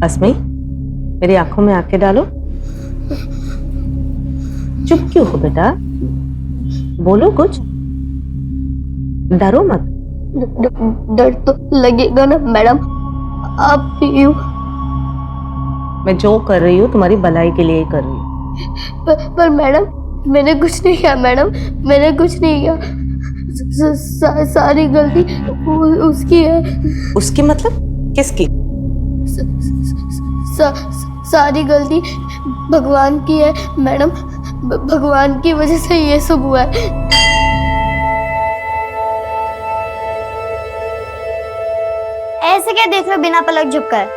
अस्मी, मेरी आंखों में आंखें डालो। चुप क्यों हो बेटा? बोलो कुछ, डरो मत। डर तो लगेगा ना मैडम, आप यूं। मैं जो कर रही हूँ तुम्हारी भलाई के लिए ही कर रही हूँ। पर मैडम, मैंने कुछ नहीं किया मैडम, मैंने कुछ नहीं किया। सारी गलती उसकी है। उसकी मतलब? किसकी? सारी गलती भगवान की है मैडम। भगवान की वजह से ये सब हुआ है। ऐसे क्या देख रहे हो बिना पलक झुककर?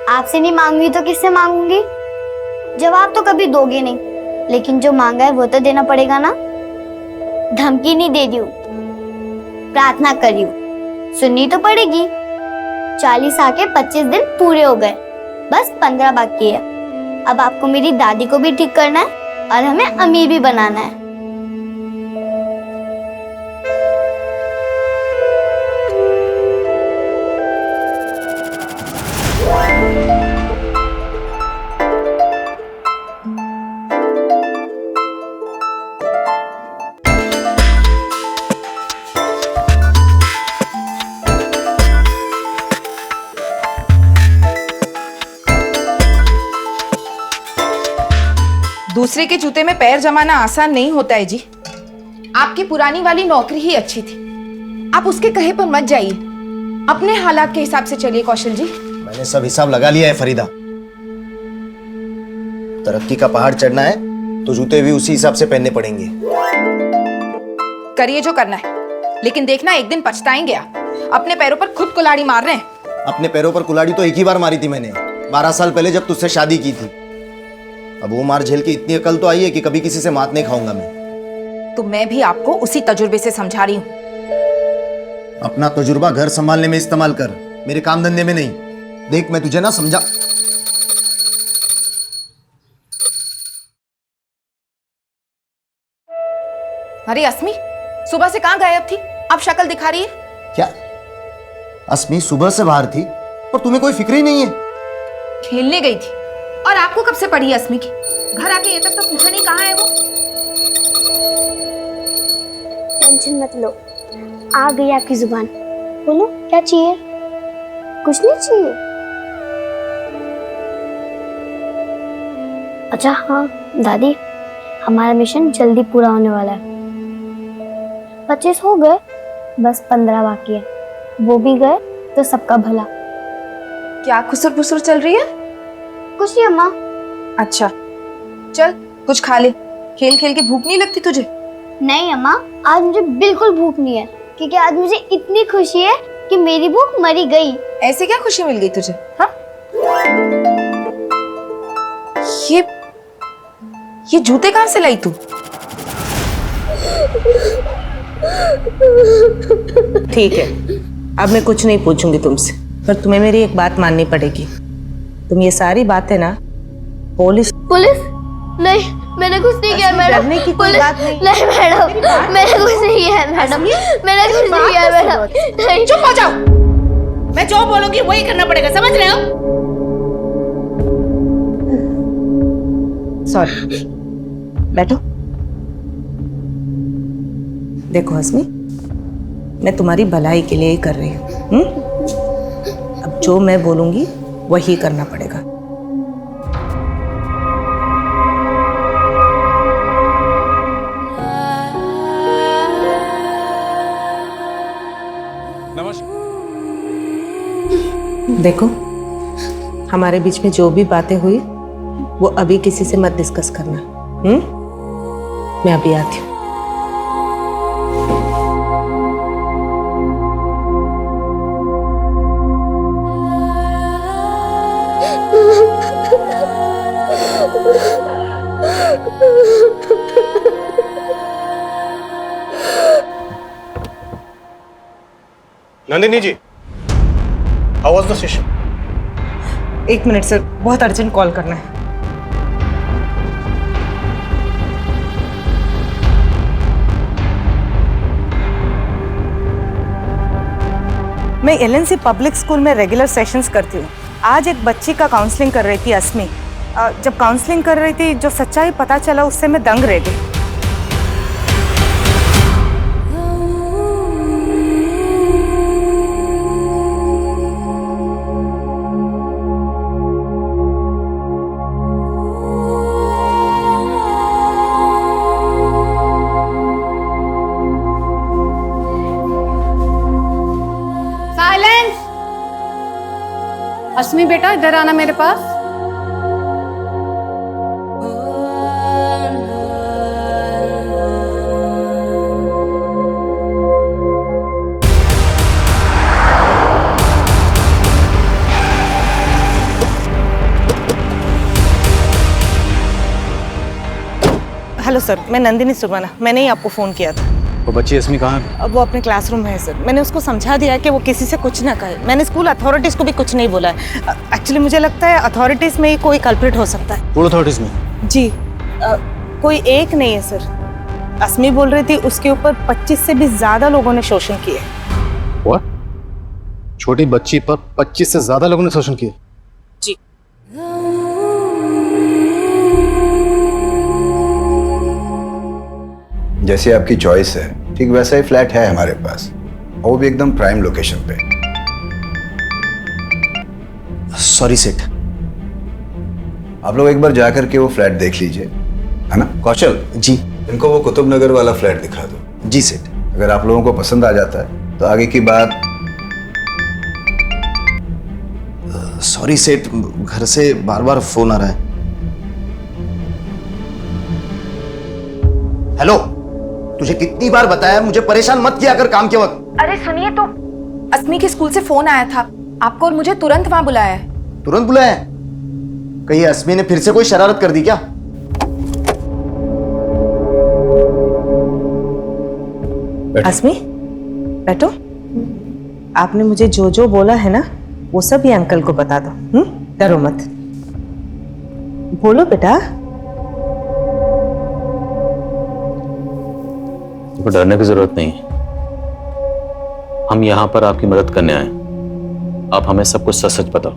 आपसे नहीं मांगूंगी तो किससे मांगूंगी? जवाब तो कभी दोगे नहीं, लेकिन जो मांगा है वो तो देना पड़ेगा ना। धमकी नहीं दे रही हूँ, प्रार्थना कर रही हूँ, सुननी तो पड़ेगी। 40 आके 25 दिन पूरे हो गए, बस 15 बाकी है। अब आपको मेरी दादी को भी ठीक करना है और हमें अमीर भी बनाना है। दूसरे के जूते में पैर जमाना आसान नहीं होता है जी। आपकी पुरानी वाली नौकरी ही अच्छी थी, आप उसके कहे पर मत जाइए, अपने हालात के हिसाब से चलिए कौशल जी। मैंने सब हिसाब लगा लिया है फरीदा। तरक्की का पहाड़ चढ़ना है तो जूते भी उसी हिसाब से पहनने पड़ेंगे। करिए जो करना है, लेकिन देखना एक दिन पछताएंगे आप। अपने पैरों पर खुद कुल्हाड़ी मार रहे हैं। अपने पैरों पर कुल्हाड़ी तो एक ही बार मारी थी मैंने, 12 साल पहले जब तुझसे शादी की थी। अब वो मार झेल के इतनी अकल तो आई है कि कभी किसी से मात नहीं खाऊंगा मैं। तो मैं भी आपको उसी तजुर्बे से समझा रही हूँ। अपना तजुर्बा घर संभालने में इस्तेमाल कर, मेरे काम धंधे में नहीं। देख मैं तुझे ना समझा। अरे अस्मी, सुबह से कहाँ गायब थी? अब शक्ल दिखा रही है। क्या अस्मी सुबह से बाहर थी और तुम्हें कोई फिक्र ही नहीं है? खेलने गई थी। और आपको कब से पड़ी है अस्मी की? घर आके ये तक तो पूछा नहीं कहाँ है वो। टेंशन मत लो, आ गई आपकी जुबान। बोलो क्या चाहिए? कुछ नहीं चाहिए? अच्छा हाँ दादी, हमारा मिशन जल्दी पूरा होने वाला है। 25 हो गए, बस 15 बाकी है। वो भी गए तो सबका भला। क्या खुसर फुसर चल रही है? कुछ नहीं अम्मा। अच्छा चल कुछ खा ले, खेल खेल के भूख नहीं लगती तुझे? नहीं अम्मा, आज मुझे बिल्कुल भूख नहीं है, क्योंकि आज मुझे इतनी खुशी है कि मेरी भूख मरी गई। ऐसे क्या खुशी मिल गई तुझे? हाँ, ये जूते कहाँ से लाई तू? ठीक है, अब मैं कुछ नहीं पूछूंगी तुमसे, पर तुम्हें मेरी एक बात माननी पड़ेगी। तुम ये सारी बातें ना पुलिस नहीं, मैंने कुछ नहीं किया मैडम। डरने की कोई बात नहीं। नहीं मैडम, मैंने कुछ नहीं किया मैडम, मैंने कुछ नहीं किया मैडम। नहीं, चुप हो जाओ, मैं जो बोलूंगी वही करना पड़ेगा, समझ रहे हो? सॉरी, बैठो। देखो अस्मी, मैं तुम्हारी भलाई के लिए ही कर रही हूँ। अब जो मैं बोलूंगी वही करना पड़ेगा। देखो, हमारे बीच में जो भी बातें हुई वो अभी किसी से मत डिस्कस करना। मैं अभी आती हूँ। Nandini ji, how was the session? 1 minute sir, बहुत अर्जेंट कॉल करना है। मैं एलएनसी पब्लिक स्कूल में रेगुलर सेशंस करती हूँ। आज एक बच्ची का काउंसलिंग कर रही थी अस्मी। जब काउंसलिंग कर रही थी जो सच्चाई पता चला उससे मैं दंग रह गई। अस्मी बेटा इधर आना मेरे पास। हेलो सर, मैं नंदिनी सुरवाना। मैंने ही आपको फ़ोन किया था। वो बच्ची अस्मी कहाँ है? अब वो अपने क्लासरूम में है सर। मैंने उसको समझा दिया है कि वो किसी से कुछ ना कहे। मैंने स्कूल अथॉरिटीज़ को भी कुछ नहीं बोला है। एक्चुअली मुझे लगता है अथॉरिटीज़ में ही कोई कल्प्रिट हो सकता है। स्कूल अथॉरिटीज में? जी, कोई एक नहीं है सर। अस्मी बोल रही थी उसके ऊपर 25 से भी ज़्यादा लोगों ने शोषण किए। What? छोटी बच्ची पर 25 से ज्यादा लोगों ने शोषण किया? जी। जैसी आपकी चॉइस है ठीक वैसा ही फ्लैट है हमारे पास, और वो भी एकदम प्राइम लोकेशन पे। सॉरी सेठ। आप लोग एक बार जाकर के वो फ्लैट देख लीजिए, है ना? कौशल जी। इनको वो कुतुब नगर वाला फ्लैट दिखा दो। जी सेठ। अगर आप लोगों को पसंद आ जाता है तो आगे की बात। सॉरी सेठ, घर से बार बार फोन आ रहा है। हेलो, तुझे कितनी बार बताया मुझे परेशान मत किया कर काम के वक्त। अरे सुनिए तो, अस्मी के स्कूल से फोन आया था आपको और मुझे तुरंत वहां बुलाया है। तुरंत बुलाया है? कहीं अस्मी ने फिर से कोई शरारत कर दी क्या? अस्मी, बैठो। आपने मुझे जो जो बोला है ना वो सब ये अंकल को बता दो। डरो मत। बोलो बेटा। तो डरने की जरूरत नहीं। हम यहाँ पर आपकी मदद करने आए। आप हमें सब कुछ सच सच बताओ।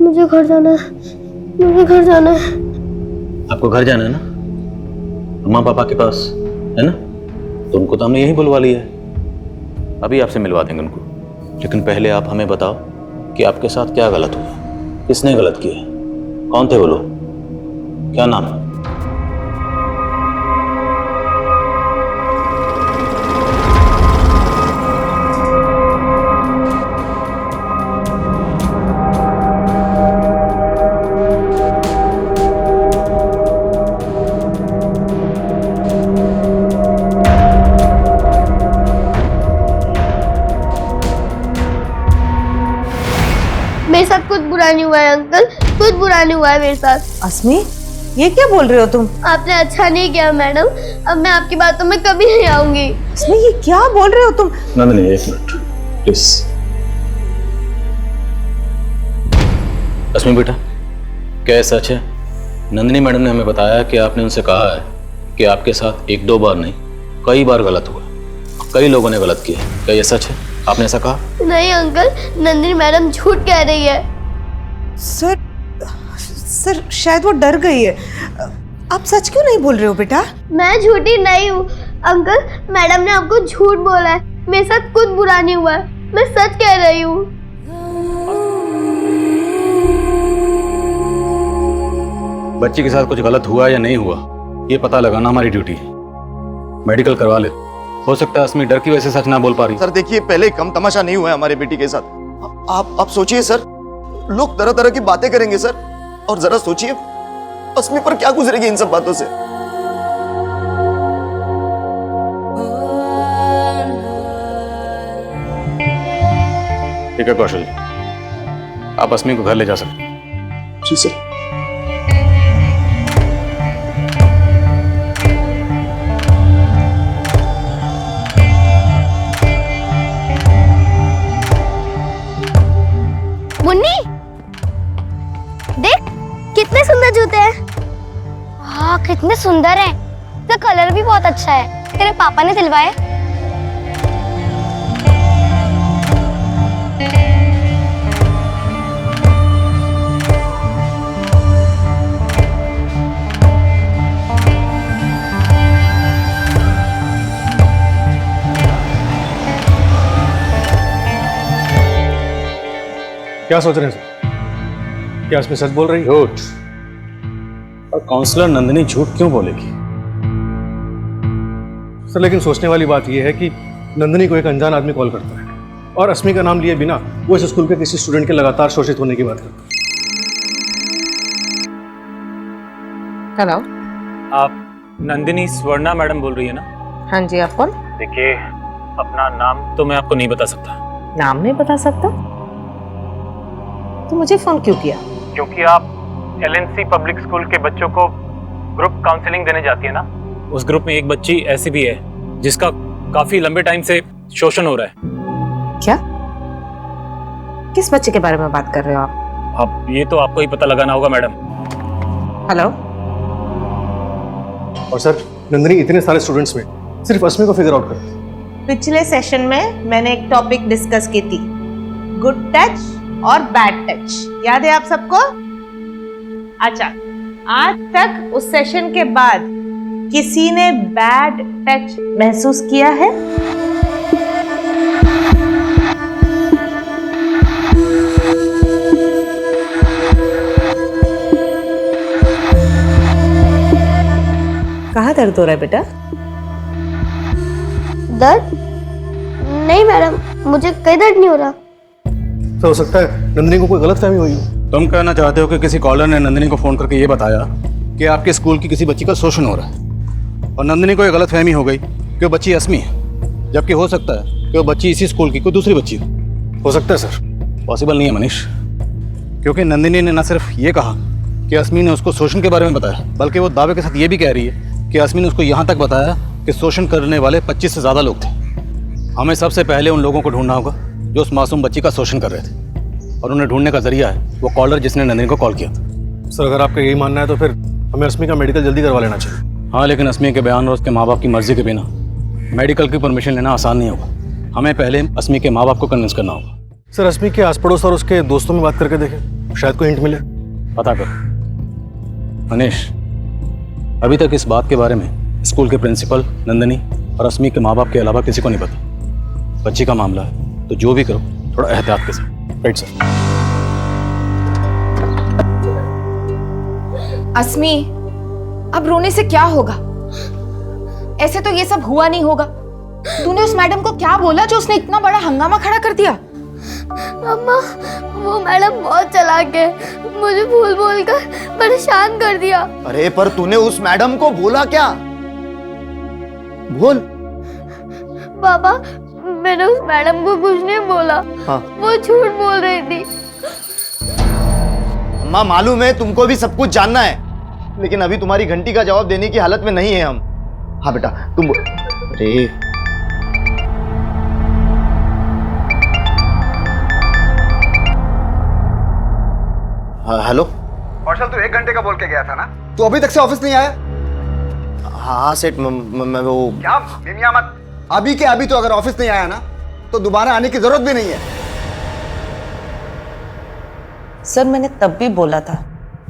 मुझे घर जाना है। मुझे घर जाना है। आपको घर जाना है ना? अम्मा पापा के पास है ना? तो उनको तो हमने यही बुलवा लिया है। अभी आपसे मिलवा देंगे उनको। लेकिन पहले आप हमें बताओ कि आपके साथ क्या गलत हुआ, किसने गलत किया, कौन थे वो लोग, क्या नाम है? मेरे साथ कुछ बुरा नहीं हुआ है अंकल, कुछ बुरा नहीं हुआ है मेरे साथ। अस्मी, ये क्या बोल रहे हो तुम? आपने अच्छा नहीं किया मैडम, अब मैं आपकी बातों में कभी नहीं आऊंगी। अस्मी, ये क्या बोल रहे हो तुम? नंदिनी एक मिनट प्लीज। अस्मी बेटा, क्या सच है? नंदिनी मैडम ने हमें बताया कि आपने उनसे कहा है कि आपके साथ एक दो बार नहीं कई बार गलत हुआ, कई लोगों ने गलत किया। क्या ये सच है? आपने ऐसा कहा? नहीं अंकल, नंदिनी मैडम झूठ कह रही है। सर शायद वो डर गई है। आप सच क्यों नहीं बोल रहे हो बेटा? मैं झूठी नहीं हूँ अंकल, मैडम ने आपको झूठ बोला है। मेरे साथ कुछ बुरा नहीं हुआ है, मैं सच कह रही हूँ। बच्ची के साथ कुछ गलत हुआ या नहीं हुआ ये पता लगाना हमारी ड्यूटी है। मेडिकल करवा ले। हो सकता है अस्मी डर की वजह से सच ना बोल पा रही। सर देखिए, पहले कम तमाशा नहीं हुआ है हमारे बेटी के साथ। आप सोचिए सर, लोग तरह तरह की बातें करेंगे सर। और जरा सोचिए अस्मी पर क्या गुजरेगी इन सब बातों से। ठीक है कौशल, आप अस्मी को घर ले जा सकते हैं। जी सर। मुन्नी, देख कितने सुंदर जूते हैं। हाँ, कितने सुंदर हैं। इसका कलर भी बहुत अच्छा है। तेरे पापा ने दिलवाए? क्या सोच रहे हैं सर? क्या इसमें सच बोल रही है? झूठ। और काउंसलर नंदिनी झूठ क्यों बोलेगी? सर लेकिन सोचने वाली बात यह है कि नंदिनी को एक अनजान आदमी कॉल करता है और अस्मी का नाम लिए बिना वो इस स्कूल के किसी स्टूडेंट के लगातार शोषित होने की बात करता है। हेलो। आप नंदिनी स्वर्णा मैडम बोल रही है ना? हाँ जी, आप कौन? देखिए, अपना नाम तो मैं आपको नहीं बता सकता। नाम नहीं बता सकता? तो मुझे फोन क्यों किया? क्योंकि आप LNC पब्लिक स्कूल के बच्चों को ग्रुप काउंसलिंग देने जाती है ना। उस ग्रुप में एक बच्ची ऐसी भी है जिसका काफी लंबे टाइम से शोषण हो रहा है। क्या? किस बच्चे के बारे में बात कर रहे हो आप? अब ये तो आपको ही पता लगाना होगा मैडम। हेलो। और सर, नंदिनी इतने सारे स्टूडेंट्स में सिर्फ अस्मी को फिगर आउट करती है। पिछले सेशन में मैंने एक टॉपिक डिस्कस की थी, गुड टच और बैड टच। याद है आप सबको? अच्छा, आज तक उस सेशन के बाद किसी ने बैड टच महसूस किया है? कहाँ दर्द हो रहा है बेटा? दर्द? नहीं मैडम, मुझे कहीं दर्द नहीं हो रहा। सर हो सकता है नंदिनी को कोई गलतफहमी हुई हो। तुम कहना चाहते हो कि किसी कॉलर ने नंदिनी को फोन करके ये बताया कि आपके स्कूल की किसी बच्ची का शोषण हो रहा है और नंदिनी को ये गलतफहमी हो गई कि वो बच्ची अस्मी है, जबकि हो सकता है कि वो बच्ची इसी स्कूल की कोई दूसरी बच्ची हो सकता है सर। पॉसिबल नहीं है मनीष, क्योंकि नंदिनी ने न सिर्फ ये कहा कि अस्मी ने उसको शोषण के बारे में बताया, बल्कि वो दावे के साथ ये भी कह रही है कि अस्मी ने उसको यहाँ तक बताया कि शोषण करने वाले 25 से ज़्यादा लोग थे। हमें सबसे पहले उन लोगों को ढूंढना होगा जो उस मासूम बच्ची का शोषण कर रहे थे, और उन्हें ढूंढने का जरिया है वो कॉलर जिसने नंदिनी को कॉल किया था। सर अगर आपका यही मानना है तो फिर हमें अस्मी का मेडिकल जल्दी करवा लेना चाहिए। हाँ, लेकिन अस्मी के बयान और उसके माँ बाप की मर्जी के बिना मेडिकल की परमिशन लेना आसान नहीं होगा। हमें पहले अस्मी के माँ बाप को कन्विंस करना होगा। सर अस्मी के आस पड़ोस और उसके दोस्तों में बात करके देखें, शायद कोई हिंट मिले। पता कर मनीष, अभी तक इस बात के बारे में स्कूल के प्रिंसिपल, नंदिनी और अस्मी के माँ बाप के अलावा किसी को नहीं पता। बच्ची का मामला है तो जो भी करो थोड़ा एहतियात के साथ। Right sir. अस्मी, अब रोने से क्या होगा? ऐसे तो ये सब हुआ नहीं होगा। तूने उस मैडम को क्या बोला जो उसने इतना बड़ा हंगामा खड़ा कर दिया? अम्मा, वो मैडम बहुत चालाक है, मुझे भूल बोल कर परेशान कर दिया। अरे पर तूने उस मैडम को बोला क्या? बोल। पापा, मैंने उस मैडम को कुछ नहीं बोला। हाँ। वो झूठ बोल रही थी। अम्मा, मालूम है तुमको भी सब कुछ जानना है, लेकिन अभी तुम्हारी घंटी का जवाब देने की हालत में नहीं है हम। हाँ बेटा तुम अरे हाँ, हेलो। मार्शल, तू 1 घंटे का बोल के गया था ना? तू अभी तक से ऑफिस नहीं आया? हाँ सेठ, मैं वो क्या मिमिया मत। अभी के अभी तो अगर ऑफिस नहीं आया ना तो दोबारा आने की जरूरत भी नहीं है। सर मैंने तब भी बोला था,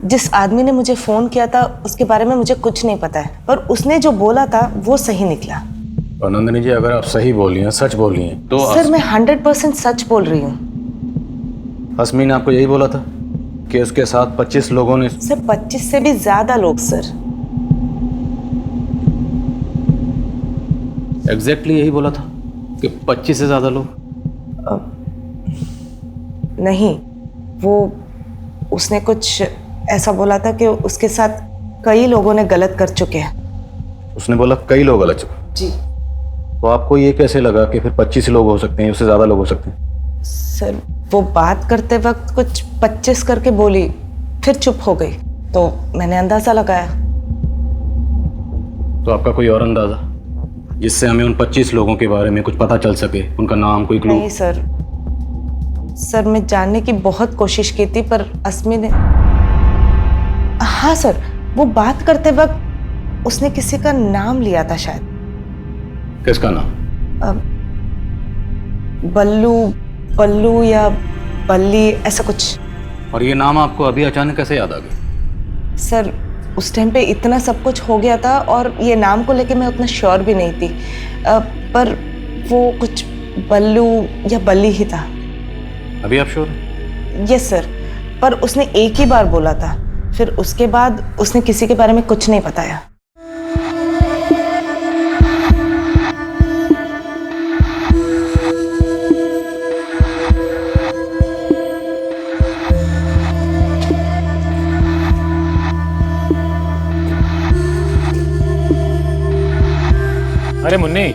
जिस आदमी ने मुझे फोन किया था उसके बारे में मुझे कुछ नहीं पता है, पर उसने जो बोला था वो सही निकला। और नंदिनी जी, अगर आप सही बोल रही हैं, सच बोल रही हैं तो सर मैं 100% सच बोल रही हूँ। अस्मी ने आपको यही बोला था कि उसके साथ 25 लोगों ने? सर 25 से भी ज्यादा लोग सर। एग्जैक्टली यही बोला था कि 25 से ज्यादा लोग? नहीं, वो उसने कुछ ऐसा बोला था कि उसके साथ कई लोगों ने गलत कर चुके हैं। उसने बोला कई लोग गलत चुके? जी। तो आपको ये कैसे लगा कि फिर 25 लोग हो सकते हैं, उससे ज्यादा लोग हो सकते हैं? सर वो बात करते वक्त कुछ 25 करके बोली, फिर चुप हो गई, तो मैंने अंदाजा लगाया। तो आपका कोई और अंदाजा जिससे हमें उन 25 लोगों के बारे में कुछ पता चल सके, उनका नाम, कोई क्लू? नहीं सर मैं जानने की बहुत कोशिश की थी, पर अस्मी ने, हाँ सर, वो बात करते वक्त उसने किसी का नाम लिया था शायद। किसका नाम? बल्लू या बल्ली, ऐसा कुछ। और ये नाम आपको अभी अचानक कैसे याद आ गया? सर उस टाइम पे इतना सब कुछ हो गया था और ये नाम को लेके मैं उतना श्योर भी नहीं थी, पर वो कुछ बल्लू या बल्ली ही था। अभी आप श्योर? यस सर, पर उसने एक ही बार बोला था, फिर उसके बाद उसने किसी के बारे में कुछ नहीं बताया। अरे मुन्नी,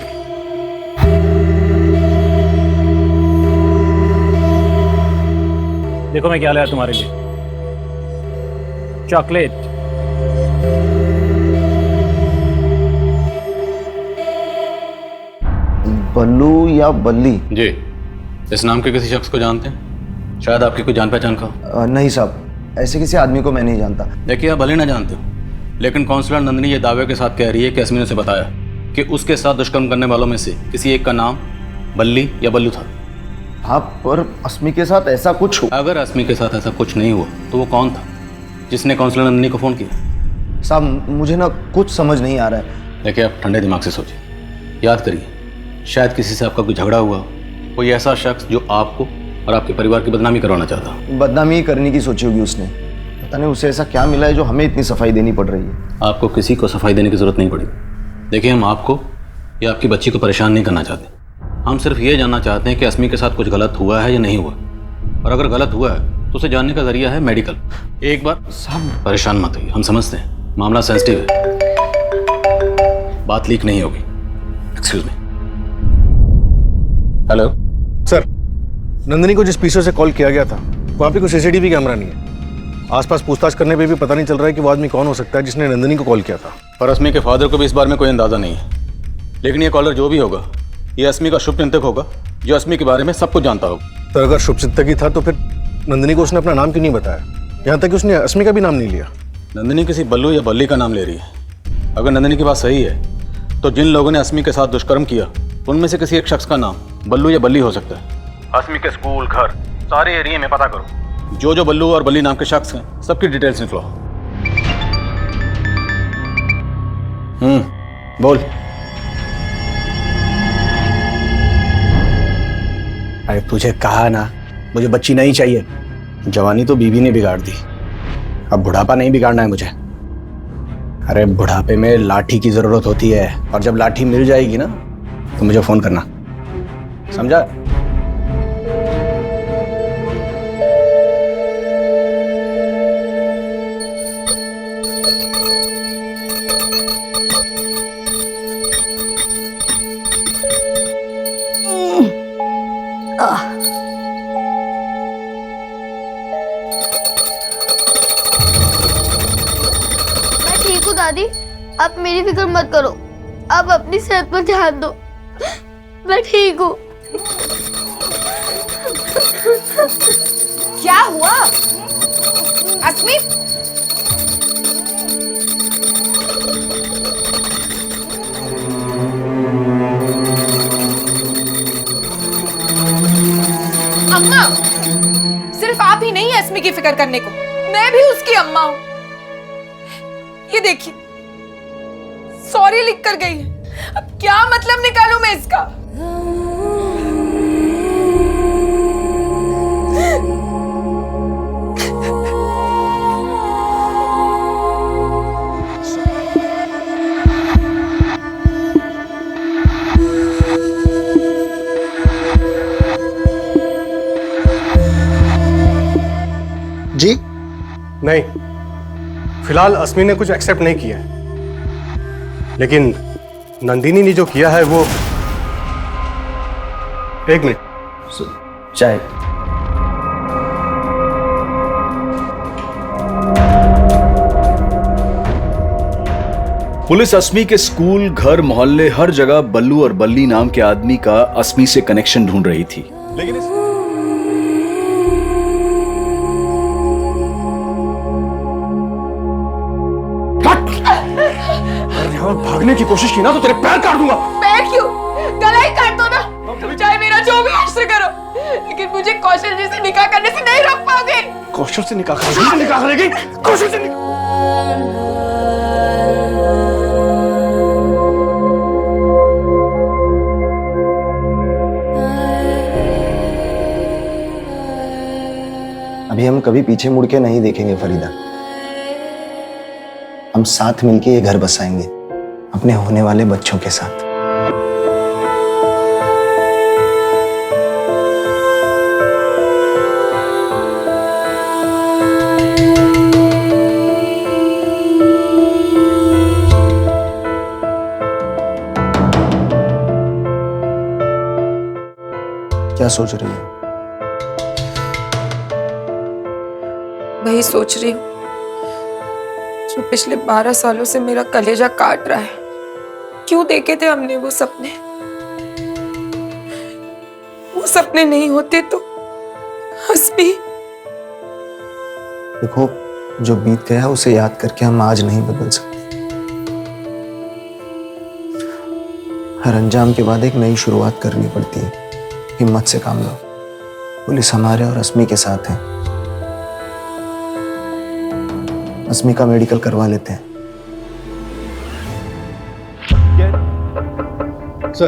देखो मैं क्या लाया तुम्हारे लिए, चॉकलेट। बल्लू या बल्ली? जी, इस नाम के किसी शख्स को जानते हैं? शायद आपकी कोई जान पहचान का। नहीं साहब, ऐसे किसी आदमी को मैं नहीं जानता। देखिए, आप भले ना जानते हो, लेकिन काउंसलर नंदिनी ये दावे के साथ कह रही है कि अस्मी ने उसे बताया कि उसके साथ दुष्कर्म करने वालों में से किसी एक का नाम बल्ली या बल्लू था। हाँ, पर अस्मी के साथ ऐसा कुछ अगर अस्मी के साथ ऐसा कुछ नहीं हुआ तो वो कौन था जिसने काउंसलर नंदिनी को फ़ोन किया? साहब, मुझे ना कुछ समझ नहीं आ रहा है। देखिए, आप ठंडे दिमाग से सोचिए, याद करिए, शायद किसी से आपका कोई झगड़ा हुआ हो, कोई ऐसा शख्स जो आपको और आपके परिवार की बदनामी करवाना चाहता हो। बदनामी करने की सोची होगी उसने। पता नहीं उसे ऐसा क्या मिला है जो हमें इतनी सफाई देनी पड़ रही है। आपको किसी को सफाई देने की ज़रूरत नहीं पड़ेगी। देखिए, हम आपको या आपकी बच्ची को परेशान नहीं करना चाहते। हम सिर्फ ये जानना चाहते हैं कि अस्मी के साथ कुछ गलत हुआ है या नहीं हुआ, और अगर गलत हुआ है तो उसे जानने का जरिया है मेडिकल। एक बार साहब, परेशान मत होइए, हम समझते हैं मामला सेंसिटिव है, बात लीक नहीं होगी। Excuse me. Hello sir, Nandini को जिस पीछे से कॉल किया गया था वहाँ पे कोई सीसीटीवी कैमरा नहीं है। आसपास पूछताछ करने पे भी पता नहीं चल रहा है कि वो आदमी कौन हो सकता है जिसने नंदिनी को कॉल किया था। और अस्मी के फादर को भी इस बारे में कोई अंदाज़ा नहीं है, लेकिन ये कॉलर जो भी होगा ये अस्मी का शुभचिंतक होगा जो अस्मी के बारे में सब कुछ जानता होगा। तो अगर शुभचिंतक ही था तो फिर नंदिनी को उसने अपना नाम क्यों नहीं बताया? यहाँ तक कि उसने अस्मी का भी नाम नहीं लिया। नंदिनी किसी बल्लू या बल्ली का नाम ले रही है। अगर नंदिनी की बात सही है तो जिन लोगों ने अस्मी के साथ दुष्कर्म किया उनमें से किसी एक शख्स का नाम बल्लू या बल्ली हो सकता है। अस्मी के स्कूल, घर, सारे एरिया में पता करो। जो बल्लू और बल्ली नाम के शख्स हैं सबकी डिटेल्स निकलो। बोल। अरे तुझे कहा ना, मुझे बच्ची नहीं चाहिए। जवानी तो बीवी ने बिगाड़ दी, अब बुढ़ापा नहीं बिगाड़ना है मुझे। अरे बुढ़ापे में लाठी की जरूरत होती है, और जब लाठी मिल जाएगी ना तो मुझे फोन करना, समझा? दादी, आप मेरी फिक्र मत करो, आप अपनी सेहत पर ध्यान दो, मैं ठीक हूँ। क्या हुआ अस्मी? अम्मा, सिर्फ आप ही नहीं है अस्मी की फिक्र करने को, मैं भी उसकी अम्मा हूं। ये देखिए, सॉरी लिख कर गई है। अब क्या मतलब निकालूं मैं इसका? जी नहीं, फिलहाल अस्मी ने कुछ एक्सेप्ट नहीं किया है, लेकिन नंदिनी ने जो किया है वो। एक मिनट, चाय। पुलिस अस्मी के स्कूल, घर, मोहल्ले, हर जगह बल्लू और बल्ली नाम के आदमी का अस्मी से कनेक्शन ढूंढ रही थी, लेकिन भागने की कोशिश की ना तो तेरे पैर काट दूंगा। पैर क्यों? गला ही काट दो ना, चाहे मेरा जो भी इश्क करो, लेकिन मुझे कौशल जी से निकाह करने से नहीं रोक पाओगे। कौशल से निकाह करेगी? कौशल से अभी हम कभी पीछे मुड़ के नहीं देखेंगे फरीदा। हम साथ मिलके ये घर बसाएंगे अपने होने वाले बच्चों के साथ। क्या सोच रही हो? वही सोच रही हूँ जो पिछले 12 सालों से मेरा कलेजा काट रहा है। क्यों देखे थे हमने वो सपने? वो सपने नहीं होते तो हस्बी। देखो, जो बीत गया उसे याद करके हम आज नहीं बदल सकते। हर अंजाम के बाद एक नई शुरुआत करनी पड़ती है। हिम्मत से काम लो। पुलिस हमारे और अस्मी के साथ है। अस्मी का मेडिकल करवा लेते हैं। सर,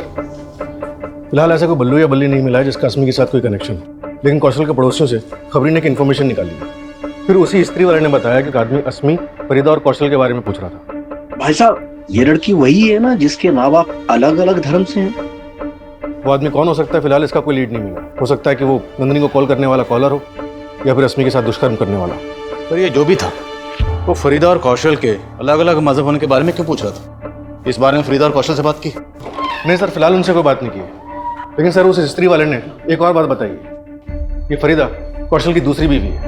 फिलहाल ऐसा कोई बल्लू या बल्ली नहीं मिला है जिसका अस्मी के साथ कोई कनेक्शन हो, लेकिन कौशल के पड़ोसियों से खबरी ने एक इन्फॉर्मेशन निकाली है। फिर उसी स्त्री वाले ने बताया कि एक आदमी अस्मी, फरीदा और कौशल के बारे में पूछ रहा था। भाई साहब, ये लड़की वही है ना जिसके माँ बाप अलग अलग धर्म से हैं? वो आदमी कौन हो सकता है, फिलहाल इसका कोई लीड नहीं मिला। हो सकता है कि वो नंदिनी को कॉल करने वाला कॉलर हो या फिर अस्मी के साथ दुष्कर्म करने वाला। पर ये जो भी था, वो फरीदा और कौशल के अलग अलग मजहब होने के बारे में क्यों पूछ रहा था? इस बारे में फरीदा और कौशल से बात की? नहीं सर, फिलहाल उनसे कोई बात नहीं की है। लेकिन सर, उस स्त्री वाले ने एक और बात बताई है। ये फरीदा कौशल की दूसरी बीवी है।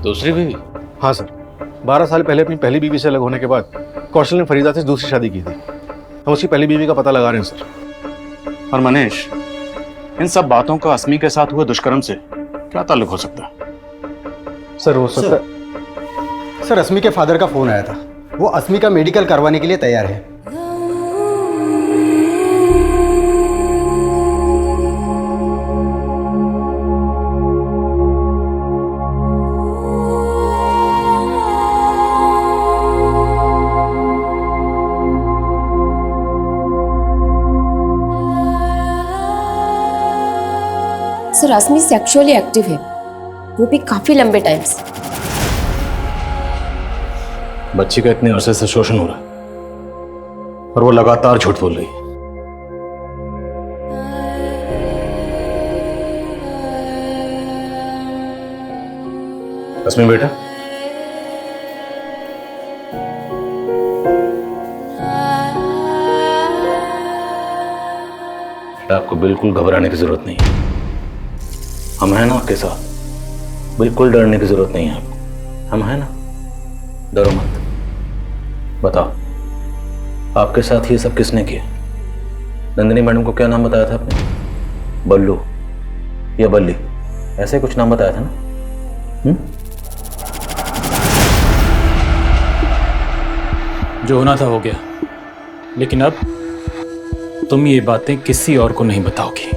दूसरी बीवी? हाँ सर, 12 साल पहले अपनी पहली बीवी से अलग होने के बाद कौशल ने फरीदा से दूसरी शादी की थी। हम उसकी पहली बीवी का पता लगा रहे हैं सर। और मनीष, इन सब बातों का अस्मी के साथ हुए दुष्कर्म से क्या ताल्लुक हो सकता है? सर, हो सकता है। सर, अस्मी के फादर का फोन आया था। वो अस्मी का मेडिकल करवाने के लिए तैयार है। सर, अस्मी सेक्सुअली एक्टिव है, वो भी काफी लंबे टाइम से। बच्ची का इतने अरसे से शोषण हो रहा है और वो लगातार झूठ बोल रही है। अस्मी बेटा, आपको बिल्कुल घबराने की जरूरत नहीं है। हम हैं ना आपके साथ। बिल्कुल डरने की जरूरत नहीं है आपको। हम हैं ना, डरो मत। बताओ, आपके साथ ये सब किसने किया? नंदिनी मैडम को क्या नाम बताया था आपने? बल्लू या बल्ली, ऐसे कुछ नाम बताया था ना? जो होना था हो गया, लेकिन अब तुम ये बातें किसी और को नहीं बताओगी,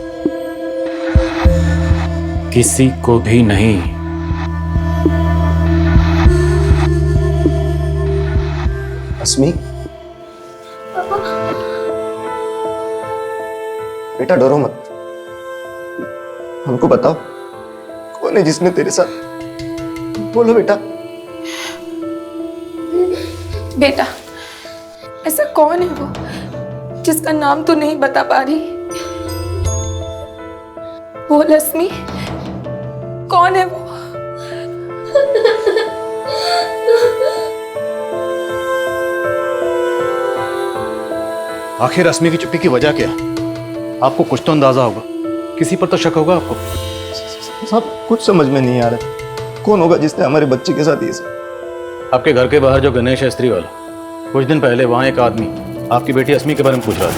किसी को भी नहीं। अस्मी, बेटा डरो मत। हमको बताओ, कौन है जिसने तेरे साथ? बोलो बेटा। बेटा, ऐसा कौन है वो जिसका नाम तो नहीं बता पा रही? बोल अस्मी, कौन है वो? आखिर अस्मी की चुप्पी की वजह क्या? आपको कुछ तो अंदाजा होगा, किसी पर तो शक होगा आपको। साहब, कुछ समझ में नहीं आ रहा। कौन होगा जिसने हमारे बच्चे के साथ ये सब? आपके घर के बाहर जो गणेश है, स्त्री वाला, कुछ दिन पहले वहां एक आदमी आपकी बेटी अस्मी के बारे में पूछ रहा था।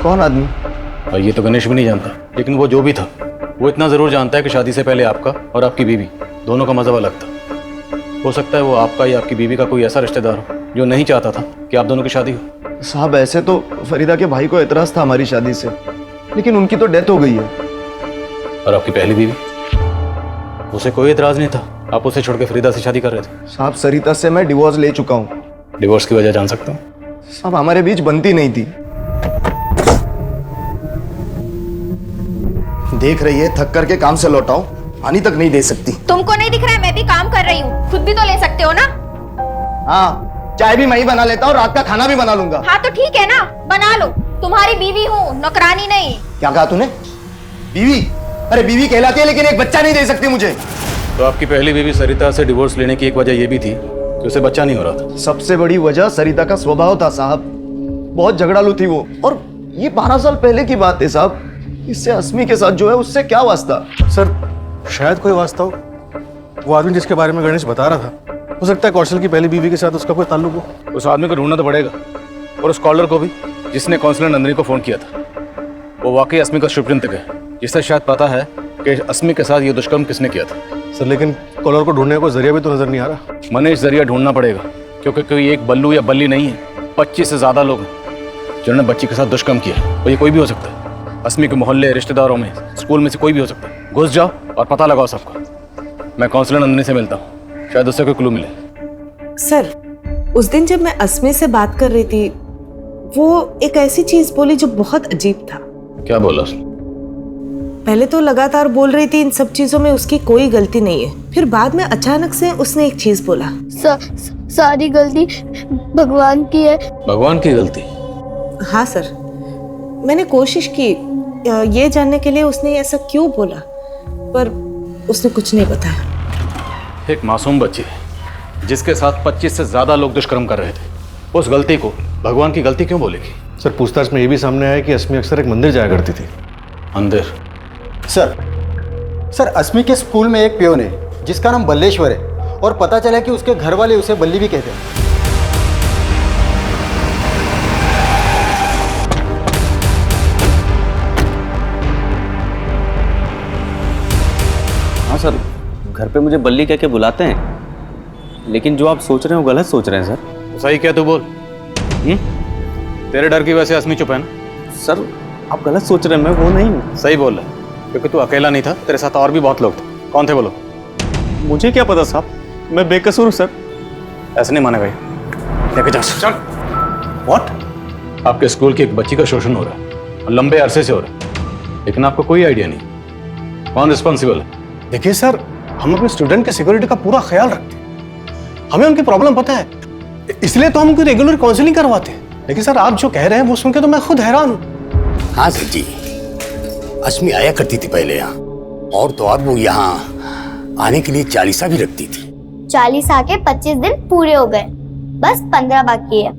कौन आदमी? और ये तो गणेश भी नहीं जानता, लेकिन वो जो भी था, वो इतना जरूर जानता है कि शादी से पहले आपका और आपकी बीवी दोनों का मजहब अलग था। हो सकता है वो आपका या आपकी बीवी का कोई ऐसा रिश्तेदार हो जो नहीं चाहता था कि आप दोनों की शादी हो। साहब, ऐसे तो फरीदा के भाई को एतराज था हमारी शादी से, लेकिन उनकी तो डेथ हो गई है। और आपकी पहली बीवी, उसे कोई एतराज नहीं था, आप उसे छोड़ के फरीदा से शादी कर रहे थे। साहब, सरिता से मैं डिवोर्स ले चुका हूँ। डिवोर्स की वजह जान सकता हूँ? अब हमारे बीच बनती नहीं थी। देख रही है, थक करके काम से लौटाओ, पानी तक नहीं दे सकती। तुमको नहीं दिख रहा है मैं भी काम कर रही हूँ, खुद भी तो ले सकते हो ना। हाँ, चाय भी मैं ही बना लेता हूँ, रात का खाना भी बना लूंगा। हाँ तो ठीक है ना, बना लो, तुम्हारी बीवी हूँ, नौकरानी नहीं। क्या कहा तूने? बीवी? अरे बीवी कहलाती है लेकिन एक बच्चा नहीं दे सकती मुझे। तो आपकी पहली बीवी सरिता से डिवोर्स लेने की एक वजह यह भी थी कि उसे बच्चा नहीं हो रहा था। सबसे बड़ी वजह सरिता का स्वभाव था साहब, बहुत झगड़ालू थी वो। और ये 12 साल पहले की बात है साहब, इससे अस्मी के साथ जो है उससे क्या वास्ता? सर शायद कोई वास्ता हो, वो आदमी जिसके बारे में गणेश बता रहा था, हो सकता है कौशल की पहली बीवी के साथ उसका कोई ताल्लुक हो। उस आदमी को ढूंढना तो पड़ेगा, और उस कॉलर को भी जिसने काउंसलर नंदिनी को फोन किया था। वो वाकई अस्मी का शुभचिंतक है, जिसे शायद पता है कि अस्मी के साथ ये दुष्कर्म किसने किया था। सर लेकिन कॉलर को ढूंढने का कोई जरिया भी तो नजर नहीं आ रहा। मनीष जरिया ढूंढना पड़ेगा, क्योंकि कोई एक बल्लू या बल्ली नहीं है, 25 से ज्यादा लोग हैं जिन्होंने बच्ची के साथ दुष्कर्म किया। और ये कोई भी हो सकता है, अस्मी के मोहल्ले, रिश्तेदारों में, स्कूल में से कोई भी हो सकता है। घुस जाओ और पता लगाओ सबका। मैं काउंसलर नंदिनी से मिलता हूँ, शायद उससे कोई क्लू मिले। सर, उस दिन जब मैं अस्मी से बात कर रही थी, वो एक ऐसी चीज बोली जो बहुत अजीब था। क्या बोला उसने? पहले तो लगातार बोल रही थी इन सब चीजों में उसकी कोई गलती नहीं है, फिर बाद में अचानक से उसने एक चीज बोला, सारी गलती भगवान की है। भगवान की गलती? हाँ सर, मैंने कोशिश की ये जानने के लिए उसने ऐसा क्यों बोला, पर उसने कुछ नहीं बताया। एक मासूम बच्ची है जिसके साथ 25 से ज्यादा लोग दुष्कर्म कर रहे थे, उस गलती को भगवान की गलती क्यों बोलेगी? सर पूछताछ में ये भी सामने आया कि अस्मी अक्सर एक मंदिर जाया करती थी। मंदिर? सर अस्मी के स्कूल में एक पियोन है जिसका नाम बल्लेश्वर है, और पता चला कि उसके घर वाले उसे बल्ली भी कहते हैं। हाँ सर, घर पे मुझे बल्ली कह के बुलाते हैं, लेकिन जो आप सोच रहे हो गलत सोच रहे हैं सर। सही क्या तू बोल? तेरे डर की वजह से अस्मी चुप है ना? सर आप गलत सोच रहे हैं, मैं वो नहीं हूँ। सही बोल रहा है, क्योंकि तू अकेला नहीं था, तेरे साथ और भी बहुत लोग थे। कौन थे बोलो? मुझे क्या पता साहब, मैं बेकसूर हूँ सर। ऐसे नहीं मानेगा ये, लेके जा। चल। व्हाट? आपके स्कूल की एक बच्ची का शोषण हो रहा है, और लंबे अरसे से हो रहा है, लेकिन आपको कोई आइडिया नहीं कौन रिस्पॉन्सिबल है। देखिए सर, हम अपने स्टूडेंट के सिक्योरिटी का पूरा ख्याल रखते हैं, हमें उनकी प्रॉब्लम पता है, इसलिए तो हम उनकी रेगुलर काउंसलिंग करवाते हैं। लेकिन सर आप जो कह रहे हैं वो सुन के तो मैं खुद हैरान हूँ। हाँ सर जी, अस्मी आया करती थी पहले यहाँ, और तो और वो यहाँ आने के लिए 40 भी रखती थी। 40 आके 25 दिन पूरे हो गए, बस 15 बाकी है।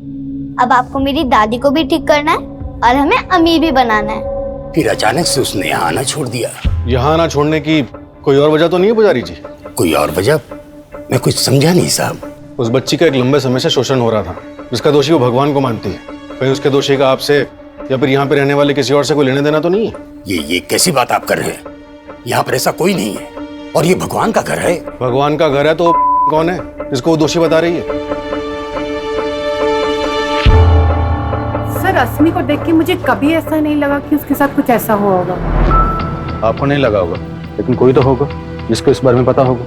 अब आपको मेरी दादी को भी ठीक करना है और हमें अमीर भी बनाना है। फिर अचानक से उसने यहाँ आना छोड़ दिया। यहाँ आना छोड़ने की कोई और वजह तो नहीं है पुजारी जी? कोई और वजह? मैं कुछ समझा नहीं साहब। उस बच्ची का एक लंबे समय से शोषण हो रहा था, जिसका दोषी वो भगवान को मानती है। कहीं उसके दोषी का आपसे या फिर यहाँ पे रहने वाले किसी और से कोई लेने देना तो नहीं है? ये कैसी बात आप कर रहे हैं? यहाँ पर ऐसा कोई नहीं है, और ये भगवान का घर है। भगवान का घर है तो कौन है जिसको वो दोषी बता रही है? सर अस्मी को देख के मुझे कभी ऐसा नहीं लगा कि उसके साथ कुछ ऐसा हुआ होगा। आपको नहीं लगा होगा, लेकिन कोई तो होगा जिसको इस बारे में पता होगा।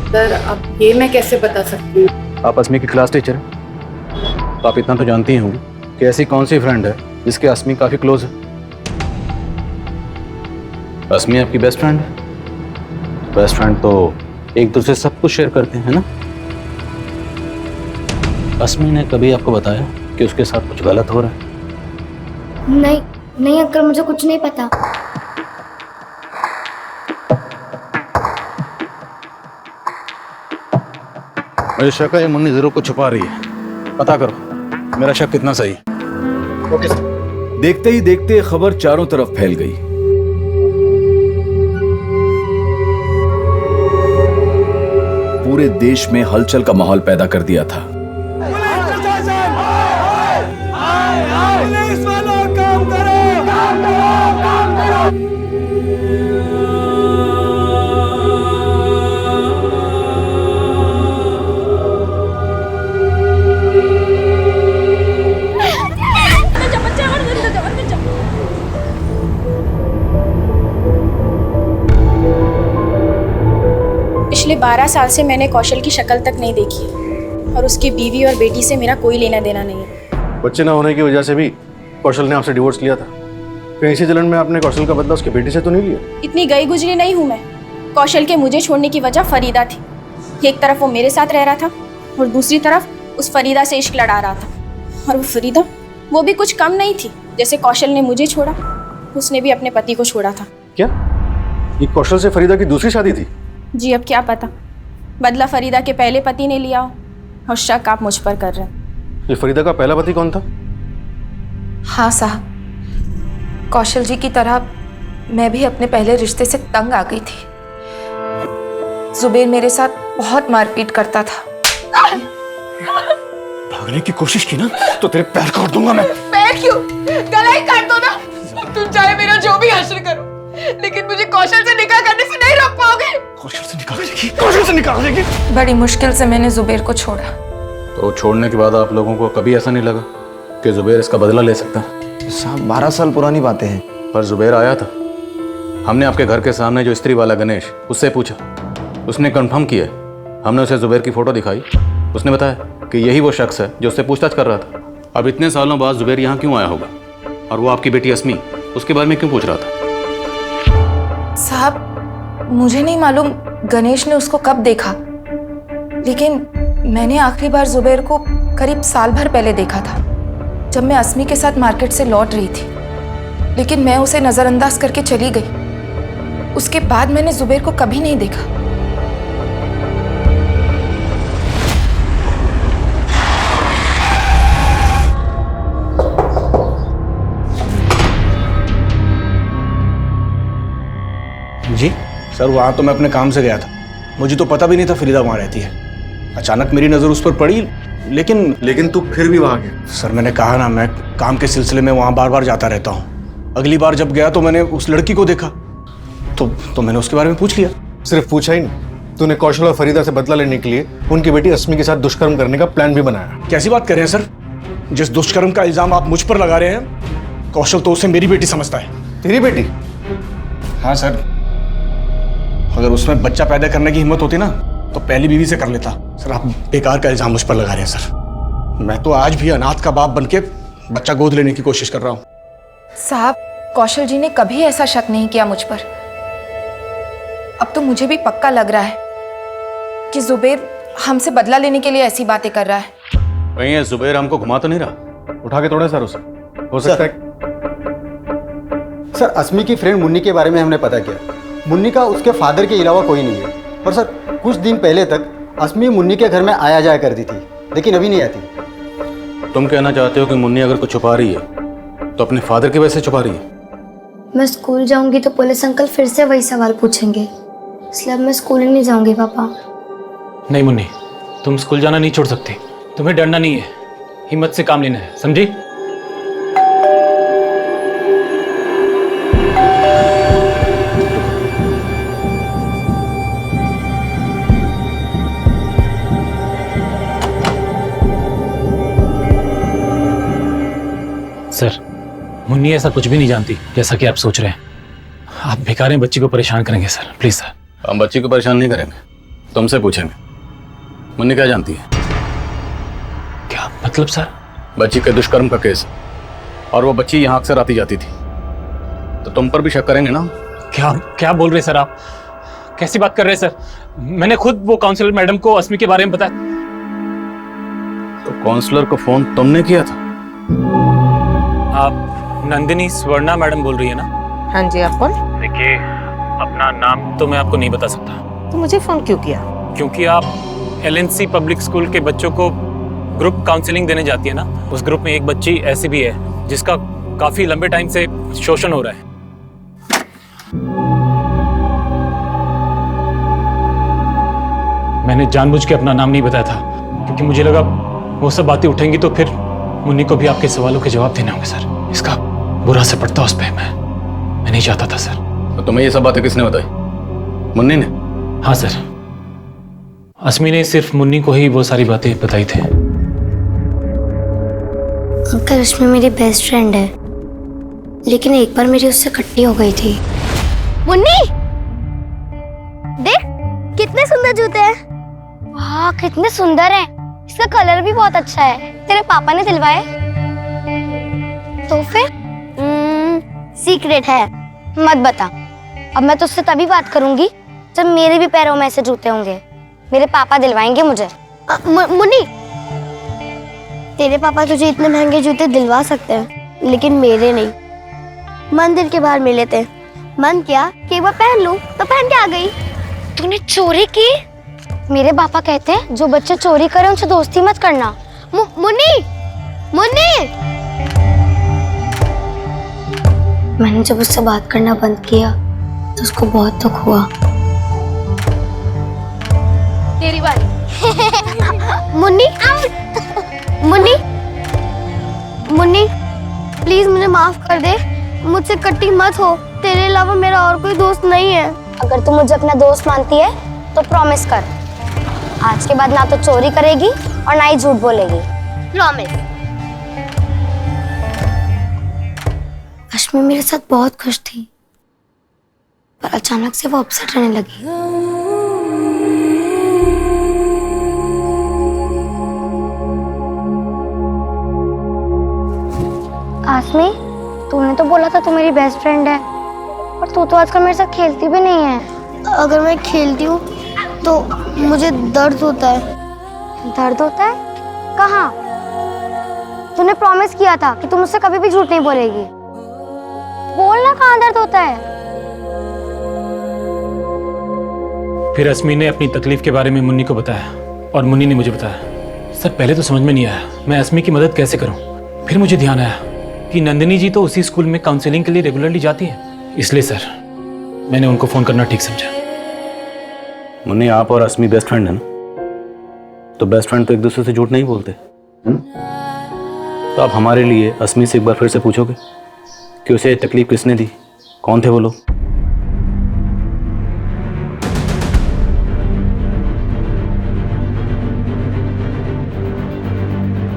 सर अब ये मैं कैसे बता सकती हूँ? आप अस्मी की क्लास टीचर हैं, तो आप इतना तो जानती ही होंगी कि ऐसी कौन सी फ्रेंड है जिसके अस्मी काफी क्लोज है। अस्मी आपकी बेस्ट फ्रेंड है। बेस्ट फ्रेंड तो एक दूसरे से सब कुछ शेयर करते हैं ना? अस्मी ने कभी आपको बताया कि उसके साथ कुछ गलत हो रहा है? नहीं अंकल, मुझे कुछ नहीं पता। मुझे शक है ये मुन्नी जरूर कुछ छुपा रही है। पता करो मेरा शक कितना सही है। Okay sir. देखते ही देखते खबर चारों तरफ फैल गई। पूरे देश में हलचल का माहौल पैदा कर दिया था। पिछले 12 साल से मैंने कौशल की शक्ल तक नहीं देखी, और उसकी बीवी और बेटी से मेरा कोई लेना देना नहीं है। बच्चे ना होने की वजह से भी कौशल ने आपसे डिवोर्स लिया था। कहीं इसी जलन में आपने कौशल का बदला उसकी बेटी से तो नहीं लिया? इतनी गई गुजरी नहीं हूँ मैं। कौशल के मुझे छोड़ने की वजह फरीदा थी। एक तरफ वो मेरे साथ रह रहा था और दूसरी तरफ उस फरीदा से इश्क लड़ा रहा था। और वो फरीदा, वो भी कुछ कम नहीं थी। जैसे कौशल ने मुझे छोड़ा, उसने भी अपने पति को छोड़ा था। क्या ये कौशल से फरीदा की दूसरी शादी थी? जी अब क्या पता, बदला फरीदा के पहले पति ने लिया हो और शक आप मुझ पर कर रहे हैं। ये फरीदा का पहला पति कौन था? हाँ साहब, कौशल जी की तरह मैं भी अपने पहले रिश्ते से तंग आ गई थी। जुबेर मेरे साथ बहुत मारपीट करता था। भागने की कोशिश की ना तो तेरे पैर काट दूंगा मैं। पैर क्यों? गला ही काट दो ना। तुम चाहे मेरा जो भी हश्र करो, लेकिन मुझे कौशल से निकाह करने से नहीं रोक पाओगे। कौशल से निकाल देगी, कौशल से निकाल देगी। बड़ी मुश्किल से मैंने जुबेर को छोड़ा। तो छोड़ने के बाद आप लोगों को कभी ऐसा नहीं लगा कि जुबेर इसका बदला ले सकता है? साहब 12 साल पुरानी बातें हैं। पर जुबेर आया था। हमने आपके घर के सामने जो स्त्री वाला गणेश, उससे पूछा, उसने कंफर्म किया। हमने उसे जुबेर की फोटो दिखाई, उसने बताया कि यही वो शख्स है जो उससे पूछताछ कर रहा था। अब इतने सालों बाद जुबेर यहाँ क्यों आया होगा? और वो आपकी बेटी अस्मी, उसके बारे में क्यों पूछ रहा था? साहब मुझे नहीं मालूम गणेश ने उसको कब देखा, लेकिन मैंने आखिरी बार जुबेर को करीब साल भर पहले देखा था, जब मैं अस्मी के साथ मार्केट से लौट रही थी। लेकिन मैं उसे नजरअंदाज करके चली गई। उसके बाद मैंने जुबेर को कभी नहीं देखा। जी सर, वहाँ तो मैं अपने काम से गया था। मुझे तो पता भी नहीं था फरीदा वहाँ रहती है। अचानक मेरी नज़र उस पर पड़ी, लेकिन तू फिर भी वहाँ गया? सर मैंने कहा ना, मैं काम के सिलसिले में वहाँ बार बार जाता रहता हूँ। अगली बार जब गया तो मैंने उस लड़की को देखा, तो मैंने उसके बारे में पूछ लिया। सिर्फ पूछा ही नहीं, तूने कौशल और फरीदा से बदला लेने के लिए उनकी बेटी अस्मी के साथ दुष्कर्म करने का प्लान भी बनाया। कैसी बात कर रहे हैं सर? जिस दुष्कर्म का इल्जाम आप मुझ पर लगा रहे हैं, कौशल तो उसे मेरी बेटी समझता है। तेरी बेटी? हाँ सर, अगर उसमें बच्चा पैदा करने की हिम्मत होती ना तो पहली बीवी से कर लेता। सर आप बेकार का इल्जाम मुझ पर लगा रहे हैं सर। मैं तो आज भी अनाथ का बाप बनके बच्चा गोद लेने की कोशिश कर रहा हूँ। साहब कौशल जी ने कभी ऐसा शक नहीं किया मुझ पर। अब तो मुझे भी पक्का लग रहा है कि जुबेर हमसे बदला लेने के लिए ऐसी बातें कर रहा है। कहीं ये जुबेर हमको घुमा तो नहीं रहा? उठा के तोड़े सर उसे, हो सकता है। सर अस्मी की फ्रेंड मुन्नी के बारे में हमने पता किया। मुन्नी का उसके फादर के अलावा कोई नहीं है। और सर कुछ दिन पहले तक अस्मी मुन्नी के घर में आया जाया करती थी, लेकिन अभी नहीं आती। तुम कहना चाहते हो कि मुन्नी अगर कुछ छुपा रही है तो अपने फादर की वजह से छुपा रही है? मैं स्कूल जाऊंगी तो पुलिस अंकल फिर से वही सवाल पूछेंगे, इसलिए अब मैं स्कूल ही नहीं जाऊंगी पापा। नहीं मुन्नी, तुम स्कूल जाना नहीं छोड़ सकती। तुम्हें डरना नहीं है, हिम्मत से काम लेना है, समझी? सर, मुन्नी ऐसा कुछ भी नहीं जानती जैसा कि आप सोच रहे हैं। आप बेकार बच्ची को परेशान करेंगे सर, प्लीज सर। हम बच्ची को परेशान नहीं करेंगे, तुमसे पूछेंगे मुन्नी क्या जानती है। क्या मतलब सर? बच्ची के दुष्कर्म का केस, और वो बच्ची यहाँ अक्सर आती जाती थी, तो तुम पर भी शक करेंगे ना? क्या क्या बोल रहे सर आप? कैसी बात कर रहे हैं सर? मैंने खुद वो काउंसलर मैडम को अस्मी के बारे में बताया। तो काउंसलर को फोन तुमने किया था? आप नंदिनी स्वर्णा मैडम बोल रही है ना? हाँ जी, आप कौन? देखिए, अपना नाम तो मैं आपको नहीं बता सकता। तो मुझे फोन क्यों किया? क्योंकि आप एलएनसी पब्लिक स्कूल के बच्चों को ग्रुप काउंसलिंग देने जाती है ना। उस ग्रुप में एक बच्ची ऐसी भी है जिसका काफी लंबे टाइम से शोषण हो रहा है। मैंने जानबूझ के अपना नाम नहीं बताया था क्योंकि मुझे लगा वो सब बातें उठेंगी तो फिर मुन्नी को भी आपके सवालों के जवाब देने होंगे सर। इसका बुरा असर पड़ता उस पर। मैं नहीं चाहता था सर। तो तुम्हें ये सब बातें किसने बताई? मुन्नी ने? हाँ सर, अस्मी ने सिर्फ मुन्नी को ही वो सारी बातें बताई थी। अंकल अस्मी मेरी बेस्ट फ्रेंड है, लेकिन एक बार मेरी उससे खट्टी हो गई थी। मुन्नी देख कितने सुंदर जूते हैं। वाह कितने सुंदर हैं। इसका कलर भी बहुत अच्छा है। तेरे पापा ने दिलवाए? तो फिर सीक्रेट है, मत बता। अब मैं तुझसे तभी बात करूंगी जब मेरे भी पैरों में ऐसे जूते होंगे। मेरे पापा दिलवाएंगे मुझे। मुन्नी, तेरे पापा तुझे इतने महंगे जूते दिलवा सकते हैं, लेकिन मेरे नहीं। मंदिर के बाहर मिले थे, मन किया कि एक बार पहन लूं, तो पहन के आ गई। तूने चोरी की? मेरे पापा कहते हैं जो बच्चे चोरी करे उनसे दोस्ती मत करना। मुन्नी, मुन्नी! मैंने जब उससे बात करना बंद किया तो उसको बहुत दुख हुआ। तेरी बारी। मुन्नी, मुन्नी, मुन्नी, प्लीज मुझे माफ कर दे। मुझसे कट्टी मत हो। तेरे अलावा मेरा और कोई दोस्त नहीं है। अगर तू मुझे अपना दोस्त मानती है तो प्रॉमिस कर, आज के बाद ना तो चोरी करेगी और ना ही झूठ बोलेगी। प्रॉमिस। अश्मी मेरे साथ बहुत खुश थी, पर अचानक से वो अपसेट रहने लगी। आसमी, तूने तो बोला था तू मेरी बेस्ट फ्रेंड है, और तू तो आजकल मेरे साथ खेलती भी नहीं है। अगर मैं खेलती हूँ तो मुझे दर्द होता है। दर्द होता है? कहाँ? तूने प्रॉमिस किया था कि तू मुझसे कभी भी झूठ नहीं बोलेगी। बोलना, कहाँ दर्द होता है? फिर अस्मी ने अपनी तकलीफ के बारे में मुन्नी को बताया और मुन्नी ने मुझे बताया। सर पहले तो समझ में नहीं आया मैं अस्मी की मदद कैसे करूं। फिर मुझे ध्यान आया कि नंदिनी जी तो उसी स्कूल में काउंसलिंग के लिए रेगुलरली जाती है, इसलिए सर मैंने उनको फोन करना ठीक समझा। मुन्नी, आप और अस्मी बेस्ट फ्रेंड है ना? तो बेस्ट फ्रेंड तो एक दूसरे से झूठ नहीं बोलते, है ना? तो आप हमारे लिए अस्मी से एक बार फिर से पूछोगे कि उसे तकलीफ किसने दी, कौन थे वो लोग?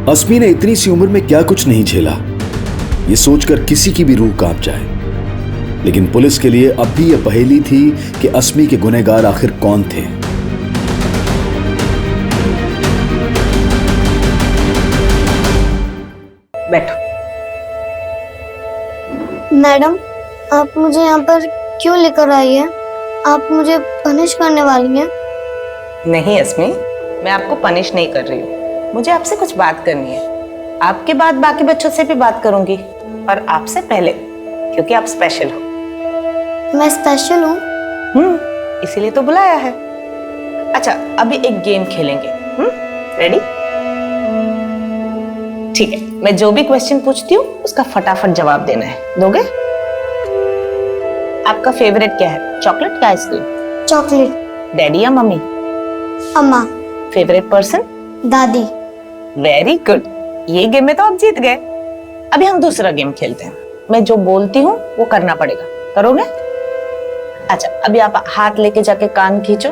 अस्मी ने इतनी सी उम्र में क्या कुछ नहीं झेला, ये सोचकर किसी की भी रूह कांप जाए। लेकिन पुलिस के लिए अब भी यह पहेली थी कि अस्मी के गुनहगार आखिर कौन थे। बैठो। मैडम, आप मुझे यहाँ पर क्यों लेकर आई है? आप मुझे पनिश करने वाली हैं? नहीं अस्मी, मैं आपको पनिश नहीं कर रही हूँ। मुझे आपसे कुछ बात करनी है। आपके बाद बाकी बच्चों से भी बात करूंगी, और आपसे पहले, क्योंकि आप स्पेशल हो। मैं स्पेशल हूँ? इसीलिए तो बुलाया है। अच्छा, अभी एक गेम खेलेंगे। रेडी? ठीक है, मैं जो भी क्वेश्चन पूछती हूँ उसका फटाफट जवाब देना है। दोगे? आपका फेवरेट क्या है, चॉकलेट या आइसक्रीम? चॉकलेट। डैडी या मम्मी? अम्मा। Favourite person? दादी। वेरी गुड, ये गेम में तो आप जीत गए। अभी हम दूसरा गेम खेलते हैं। मैं जो बोलती हूँ वो करना पड़ेगा, करोगे? अच्छा, अभी आप हाथ लेके जाके कान खींचो।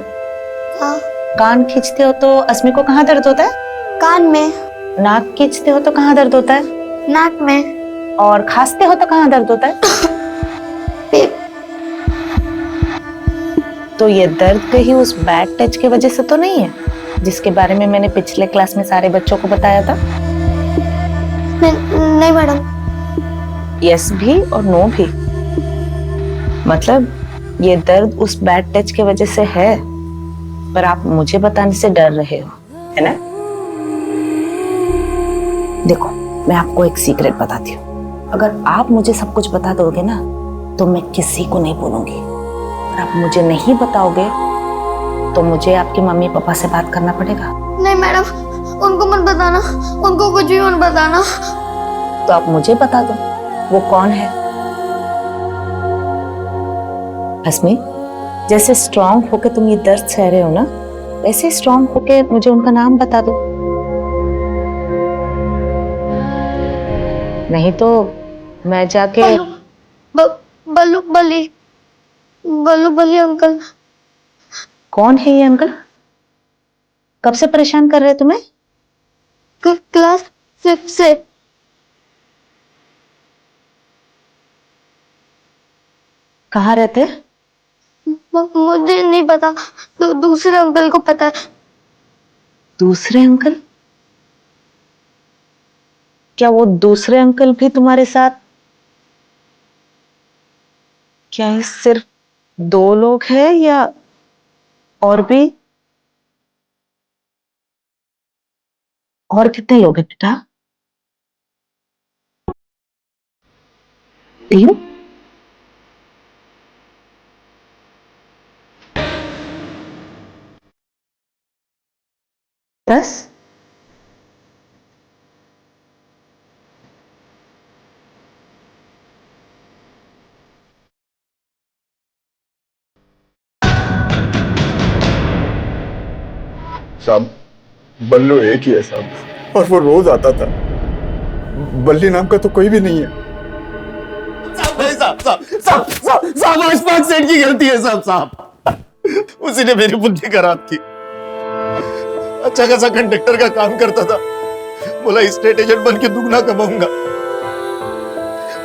हाँ। कान खींचते हो तो अस्मी को कहाँ दर्द होता है? कान में। नाक खींचते हो तो कहाँ दर्द होता है? नाक में। और खांसते हो तो कहाँ दर्द होता है? तो ये दर्द कहीं उस बैड टच की वजह से तो नहीं है जिसके बारे में मैंने पिछले क्लास में सारे बच्चों को बताया था? नहीं मैडम। यस भी और नो भी। मतलब ये दर्द उस बैड टच की वजह से है, पर आप मुझे बताने से डर रहे हो, है ना? देखो, मैं आपको एक सीक्रेट बताती हूँ। अगर आप मुझे सब कुछ बता दोगे ना तो मैं किसी को नहीं बोलूंगी, और आप मुझे नहीं बताओगे तो मुझे आपके मम्मी पापा से बात करना पड़ेगा। नहीं मैडम, उनको मत बताना, उनको कुछ भी मत बताना। तो आप मुझे बता दो वो कौन है। अस्मी, जैसे स्ट्रांग होके तुम ये दर्द सह रहे हो ना, वैसे स्ट्रांग होके मुझे उनका नाम बता दो, नहीं तो मैं जाके बल्लू बली, बल्लू बली अंकल। कौन है ये अंकल? कब से परेशान कर रहे हैं तुम्हें? क्लास 5 से। कहाँ रहते हैं? मुझे नहीं पता, दूसरे अंकल को पता है। दूसरे अंकल? क्या वो दूसरे अंकल भी तुम्हारे साथ? क्या ये सिर्फ 2 लोग हैं या और भी? और कितने लोग हैं बेटा? 3? दस? साहब बल्लू एक ही है साहब, और वो रोज आता था। बल्ली नाम का तो कोई भी नहीं है। साहब अशफाक सेठ की गलती है साहब। उसी ने मेरी बुद्धि खराब की। अच्छा खासा कंडक्टर का काम करता था, बोला स्टेट एजेंट बन के दुगना कमाऊंगा,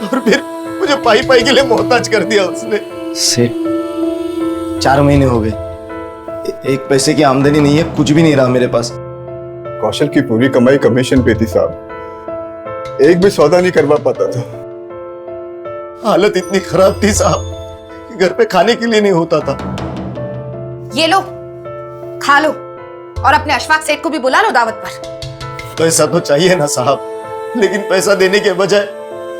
और फिर मुझे पाई पाई के लिए मोहताज कर दिया उसने। सेठ 4 महीने हो गए, एक पैसे की आमदनी नहीं है, कुछ भी नहीं रहा मेरे पास। कौशल की पूरी कमाई कमीशन पे थी साहब, एक भी सौदा नहीं करवा पाता था। हालत इतनी खराब थी साहब कि घर पे खाने के लिए नहीं होता था। ये लो, खा लो, और अपने अशफाक सेठ को भी बुला लो दावत पर। पैसा तो चाहिए ना साहब, लेकिन पैसा देने के बजाय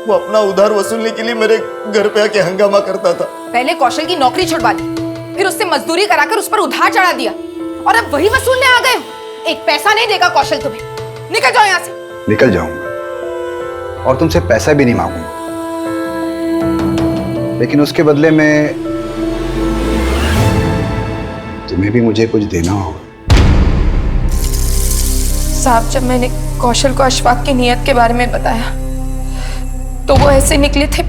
वो अपना उधार वसूलने के लिए मेरे घर पे आके हंगामा करता था। पहले कौशल की नौकरी छुड़वा दी, फिर उससे मजदूरी कराकर उस पर उधार चढ़ा दिया, और अब वही वसूलने आ गए। एक पैसा नहीं देगा कौशल तुम्हें। निकल जाओ यहाँ से। निकल जाऊंगा और तुमसे पैसा भी नहीं मांगूंगा, लेकिन उसके बदले में तुम्हें भी मुझे कुछ देना होगा। साहब, जब मैंने कौशल को अशफाक की नीयत के बारे में बताया तो वो ऐसे निकले थे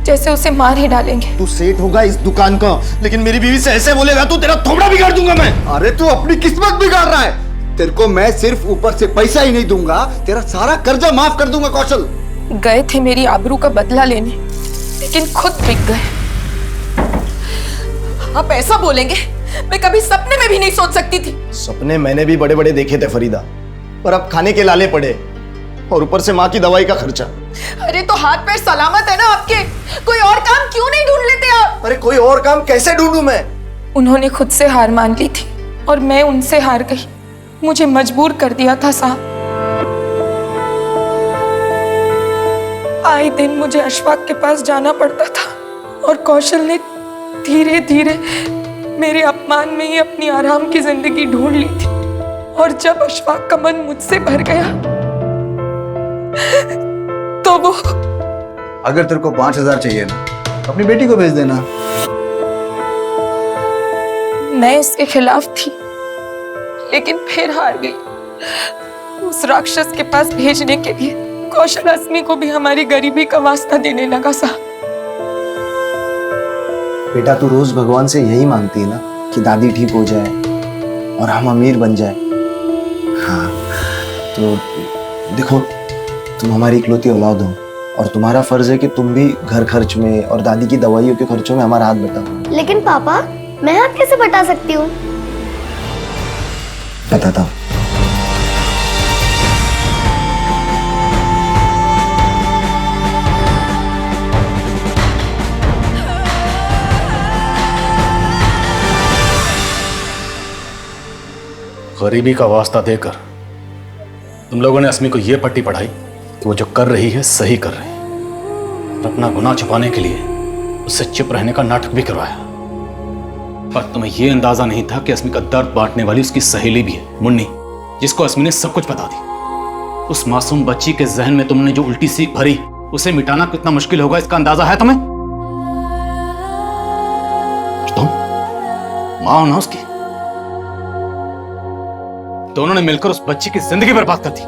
जैसे उसे मार ही डालेंगे। तू सेठ होगा इस दुकान का, लेकिन मेरी बीवी से ऐसे बोलेगा तो तेरा थोबड़ा बिगाड़ दूंगा मैं। अरे तू अपनी किस्मत बिगाड़ रहा है। तेरे को मैं सिर्फ ऊपर से पैसा ही नहीं दूंगा, तेरा सारा कर्जा माफ कर दूंगा। कौशल गए थे मेरी आबरू का बदला लेने, लेकिन खुद बिक गए। आप ऐसा बोलेंगे मैं कभी सपने में भी नहीं सोच सकती थी। सपने मैंने भी बड़े बड़े देखे थे फरीदा, पर अब खाने के लाले पड़े, और ऊपर से माँ की दवाई का खर्चा। अरे तो हाथ पैर सलामत है ना आपके, कोई और काम क्यों नहीं ढूंढ लेते आप? अरे कोई और काम कैसे ढूंढूं मैं? उन्होंने खुद से हार मान ली थी और मैं उनसे हार गई। मुझे मजबूर कर दिया था साहब। आए दिन मुझे अशफाक के पास जाना पड़ता था, और कौशल ने धीरे धीरे मेरे अपमान में ही अपनी आराम की जिंदगी ढूंढ ली थी। और जब अशफाक का मन मुझसे भर गया तो वो... अगर तेरे को 5,000 चाहिए ना, अपनी बेटी को भेज देना। मैं इसके खिलाफ थी, लेकिन फिर हार गई। उस राक्षस के पास भेजने के लिए कौशल अस्मी को भी हमारी गरीबी का वास्ता देने लगा साहब। बेटा तू रोज भगवान से यही मांगती है ना कि दादी ठीक हो जाए और हम अमीर बन जाए। हाँ तो देखो, तुम हमारी इकलौती औलाद हो, और तुम्हारा फर्ज है कि तुम भी घर खर्च में और दादी की दवाइयों के खर्चों में हमारा हाथ बटाओ। लेकिन पापा, मैं हाथ कैसे बटा सकती हूँ? बताता हूँ। गरीबी का वास्ता देकर तुम लोगों ने अस्मी को यह पट्टी पढ़ाई कि वो जो कर रही है सही कर रही है, और अपना गुनाह छुपाने के लिए उससे चुप रहने का नाटक भी करवाया। पर तुम्हें यह अंदाजा नहीं था कि अस्मी का दर्द बांटने वाली उसकी सहेली भी है, मुन्नी, जिसको अस्मी ने सब कुछ बता दी। उस मासूम बच्ची के जहन में तुमने जो उल्टी सीख भरी, उसे मिटाना कितना मुश्किल होगा इसका अंदाजा है तुम्हें? तुम मां हो ना उसकी, दोनों ने मिलकर उस बच्ची की जिंदगी बर्बाद कर दी।